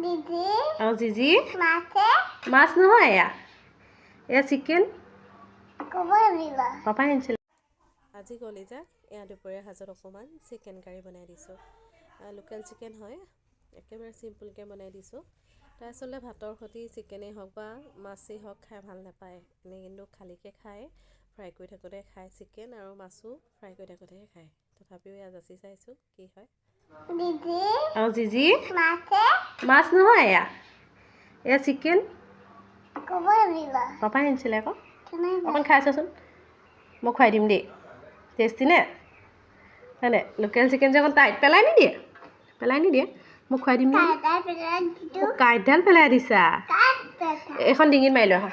দিদি আৰু জিজি মাছে মাছ নহয় এয়া চিকেন ক'ব দিবা পাপাই আনিছিল আজি কলিজাক এয়া দুপৰীয়া সাজত অকণমান চিকেন কাৰী বনাই দিছোঁ লোকেল চিকেন হয় একেবাৰে চিম্পুলকৈ বনাই দিছোঁ তাই আচলতে ভাতৰ সৈতে চিকেনেই হওক বা মাছেই হওক খাই ভাল নাপায় এনেই কিন্তু খালীকৈ খায় ফ্ৰাই কৰি থাকোঁতে খায় চিকেন আৰু মাছো ফ্ৰাই কৰি থাকোঁতেহে খায় তথাপিও এয়া যাচি চাইছোঁ কি হয় দিদি আৰু জিজি মাছে মাছ নহয় এয়া চিকেন ক'ব দিবা পাপাই আনিছিলে আকৌ কেনেকৈ অকণ খাই চাচোন মই খুৱাই দিম দেই টেষ্টি নে হয়নে লোকেল চিকেন যে অকণ টাইট পেলাই নিদিয়ে মোক খুৱাই দিম দেই মোক কাঁইটডাল পেলাই দিছা এইখন ডিঙিত মাৰি লোৱা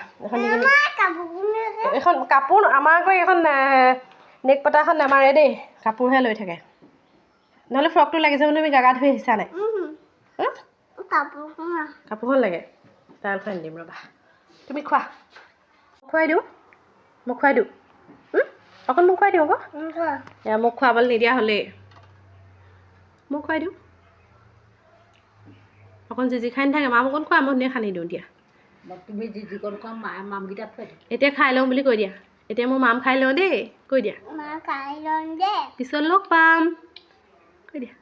এখন কাপোৰ আমাৰ আকৌ এইখন নেক পতাখন নামাৰে দেই কাপোৰহে লৈ থাকে নহ'লে ফ্ৰকটো লাগিছে বুলি তুমি গাগা ধুই আহিছা নাই কাপোৰখন লাগে তাৰ খুৱাই দিম ৰ'বা তুমি খোৱা খুৱাই দিওঁ অকণ মোক খুৱাই দিওঁ আকৌ এয়া মোক খুৱাবলৈ নিদিয়া হ'লেই মোক খুৱাই দিওঁ অকণ জিজি খাই নাথাকে মাম অকণ খোৱা মই ধুনীয়া সানি দিওঁ দিয়া তুমি জিজিকণ খোৱা মায়ে মামকেইটা থৈ দিওঁ এতিয়া খাই লওঁ বুলি কৈ দিয়া এতিয়া মোৰ মাম খাই লওঁ দেই কৈ দিয়া মা খাই লওঁ দে পিছত লগ পাম কৈ দিয়া